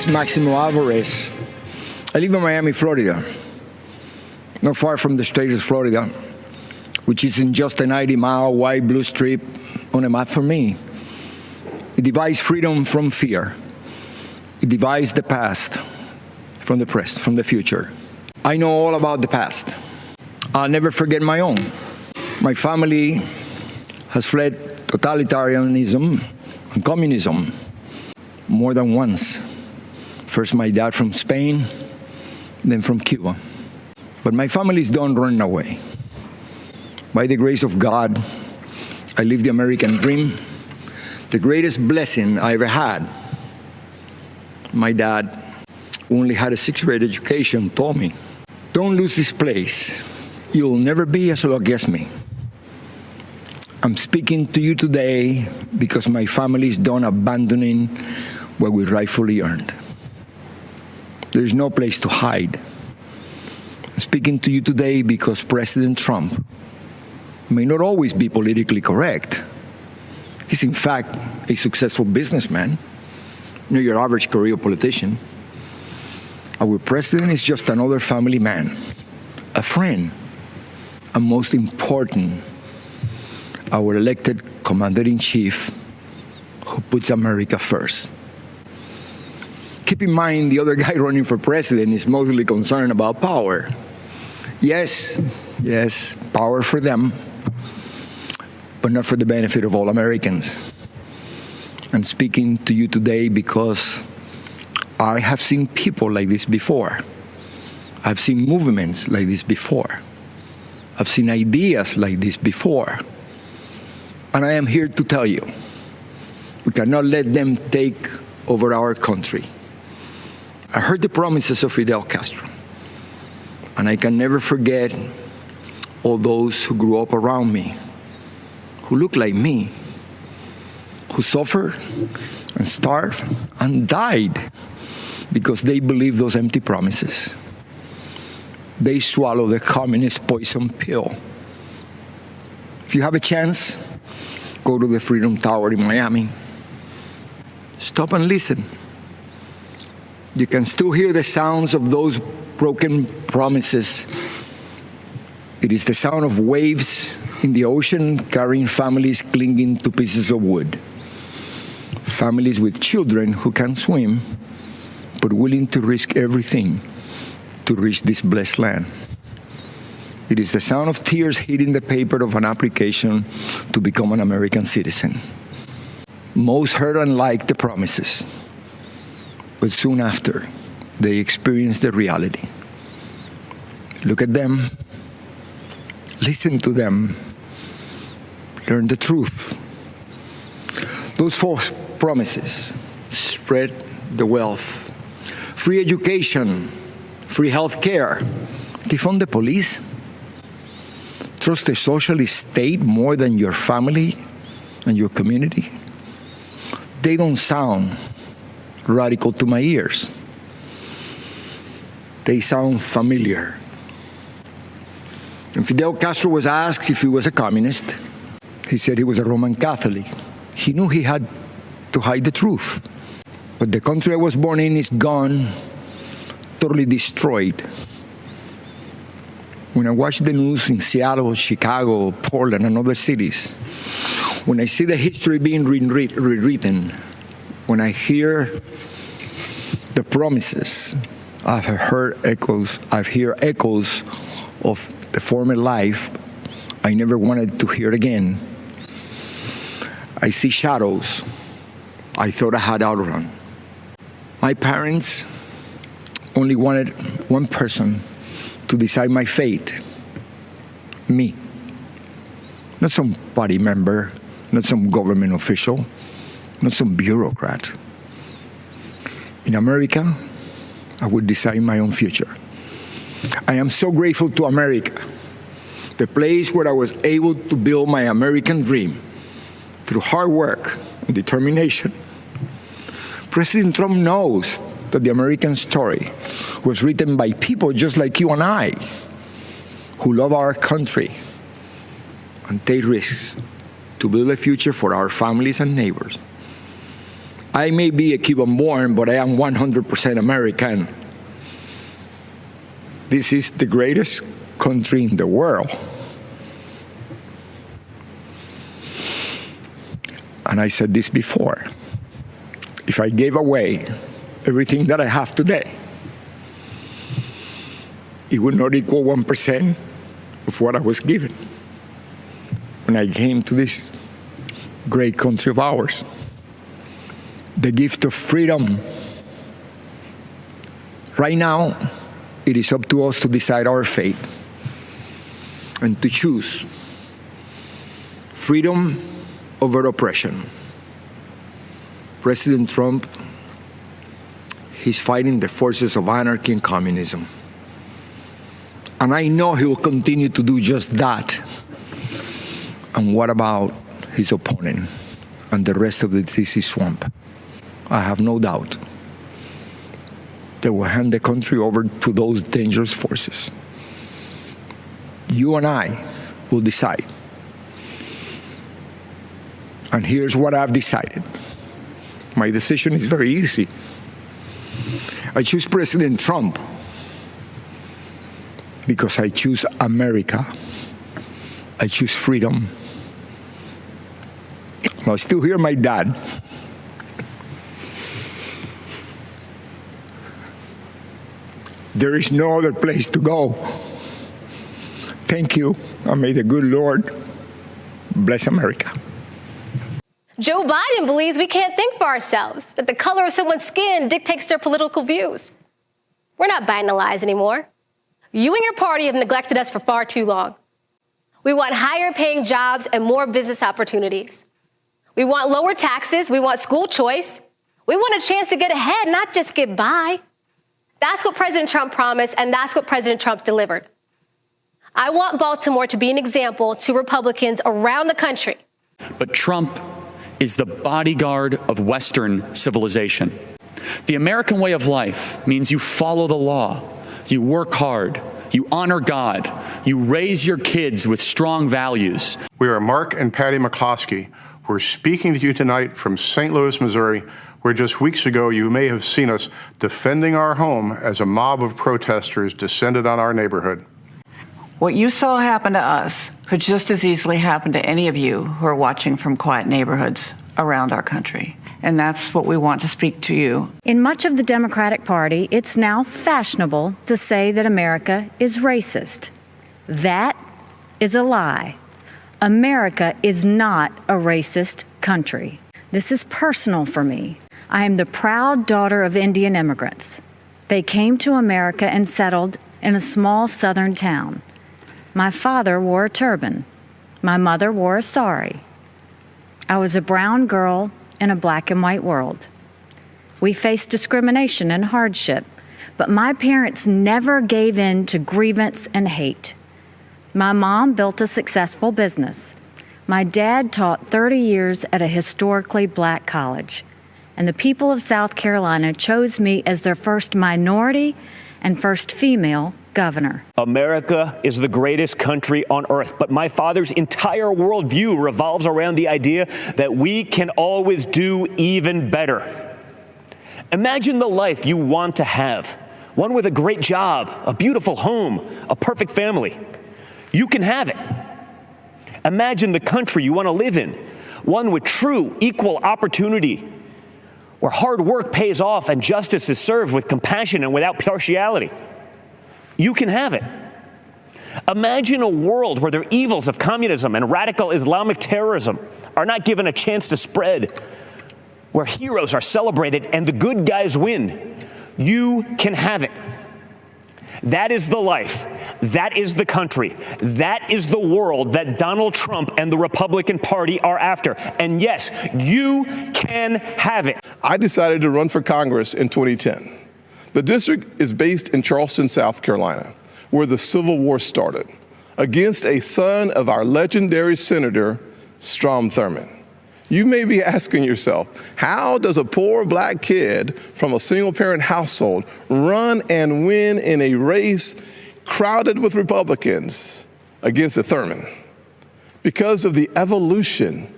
Maximo Alvarez. I live in Miami, Florida, not far from the state of Florida, which isn't just a 90-mile wide blue strip on a map for me. It divides freedom from fear. It divides the past from the present, from the future. I know all about the past. I'll never forget my own. My family has fled totalitarianism and communism more than once. First my dad from Spain, then from Cuba. But my families don't run away. By the grace of God, I live the American dream, the greatest blessing I ever had. My dad, who only had a sixth-grade education, told me, "Don't lose this place. You'll never be as lucky as me." I'm speaking to you today because my family is done abandoning what we rightfully earned. There's no place to hide. I'm speaking to you today because President Trump may not always be politically correct. He's in fact a successful businessman, not your average career politician. Our president is just another family man, a friend, and most important, our elected commander-in-chief who puts America first. Keep in mind, the other guy running for president is mostly concerned about power. Yes, power for them, but not for the benefit of all Americans. I'm speaking to you today because I have seen people like this before. I've seen movements like this before. I've seen ideas like this before. And I am here to tell you, we cannot let them take over our country. I heard the promises of Fidel Castro, and I can never forget all those who grew up around me, who looked like me, who suffered and starved and died because they believed those empty promises. They swallowed the communist poison pill. If you have a chance, go to the Freedom Tower in Miami. Stop and listen. You can still hear the sounds of those broken promises. It is the sound of waves in the ocean carrying families clinging to pieces of wood. Families with children who can't swim, but willing to risk everything to reach this blessed land. It is the sound of tears hitting the paper of an application to become an American citizen. Most heard and liked the promises, but soon after, they experienced the reality. Look at them, listen to them, learn the truth. Those false promises spread the wealth, free education, free health care, defund the police, trust the socialist state more than your family and your community. They don't sound radical to my ears. They sound familiar. When Fidel Castro was asked if he was a communist, he said he was a Roman Catholic. He knew he had to hide the truth. But the country I was born in is gone, totally destroyed. When I watch the news in Seattle, Chicago, Portland, and other cities, when I see the history being rewritten, when I hear the promises, I've heard echoes of the former life I never wanted to hear again. I see shadows I thought I had outrun. My parents only wanted one person to decide my fate, me. Not some party member, not some government official, not some bureaucrat. In America, I would decide my own future. I am so grateful to America, the place where I was able to build my American dream through hard work and determination. President Trump knows that the American story was written by people just like you and I, who love our country and take risks to build a future for our families and neighbors. I may be a Cuban born, but I am 100% American. This is the greatest country in the world. And I said this before. If I gave away everything that I have today, it would not equal 1% of what I was given when I came to this great country of ours. The gift of freedom. Right now, it is up to us to decide our fate and to choose freedom over oppression. President Trump, he's fighting the forces of anarchy and communism. And I know he will continue to do just that. And what about his opponent and the rest of the DC swamp? I have no doubt they will hand the country over to those dangerous forces. You and I will decide. And here's what I've decided. My decision is very easy. I choose President Trump because I choose America. I choose freedom. I still hear my dad. There is no other place to go. Thank you, and may the good Lord bless America. Joe Biden believes we can't think for ourselves, that the color of someone's skin dictates their political views. We're not buying the lies anymore. You and your party have neglected us for far too long. We want higher paying jobs and more business opportunities. We want lower taxes. We want school choice. We want a chance to get ahead, not just get by. That's what President Trump promised, and that's what President Trump delivered. I want Baltimore to be an example to Republicans around the country. But Trump is the bodyguard of Western civilization. The American way of life means you follow the law, you work hard, you honor God, you raise your kids with strong values. We are Mark and Patty McCloskey. We're speaking to you tonight from St. Louis, Missouri, where just weeks ago you may have seen us defending our home as a mob of protesters descended on our neighborhood. What you saw happen to us could just as easily happen to any of you who are watching from quiet neighborhoods around our country. And that's what we want to speak to you. In much of the Democratic Party, it's now fashionable to say that America is racist. That is a lie. America is not a racist country. This is personal for me. I am the proud daughter of Indian immigrants. They came to America and settled in a small southern town. My father wore a turban. My mother wore a sari. I was a brown girl in a black and white world. We faced discrimination and hardship, but my parents never gave in to grievance and hate. My mom built a successful business. My dad taught 30 years at a historically black college, and the people of South Carolina chose me as their first minority and first female governor. America is the greatest country on earth, but my father's entire worldview revolves around the idea that we can always do even better. Imagine the life you want to have, one with a great job, a beautiful home, a perfect family. You can have it. Imagine the country you want to live in, one with true equal opportunity, where hard work pays off and justice is served with compassion and without partiality. You can have it. Imagine a world where the evils of communism and radical Islamic terrorism are not given a chance to spread, where heroes are celebrated and the good guys win. You can have it. That is the life. That is the country. That is the world that Donald Trump and the Republican Party are after. And yes, you can have it. I decided to run for Congress in 2010. The district is based in Charleston, South Carolina, where the Civil War started, against a son of our legendary Senator, Strom Thurmond. You may be asking yourself, how does a poor black kid from a single-parent household run and win in a race crowded with Republicans against a Thurmond? Because of the evolution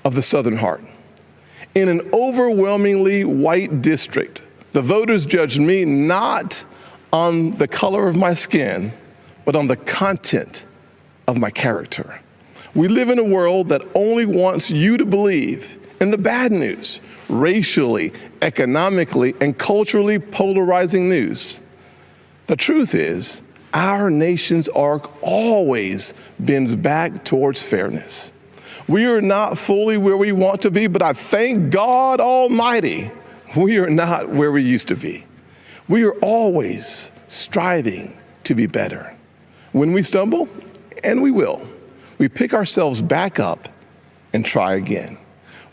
of the Southern heart. In an overwhelmingly white district, the voters judged me not on the color of my skin, but on the content of my character. We live in a world that only wants you to believe in the bad news, racially, economically, and culturally polarizing news. The truth is, our nation's arc always bends back towards fairness. We are not fully where we want to be, but I thank God Almighty, we are not where we used to be. We are always striving to be better. When we stumble, and we will, we pick ourselves back up and try again.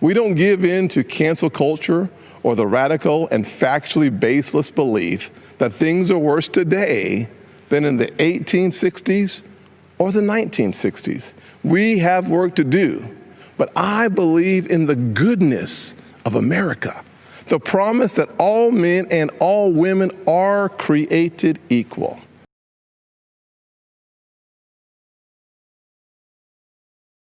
We don't give in to cancel culture or the radical and factually baseless belief that things are worse today than in the 1860s or the 1960s. We have work to do, but I believe in the goodness of America, the promise that all men and all women are created equal.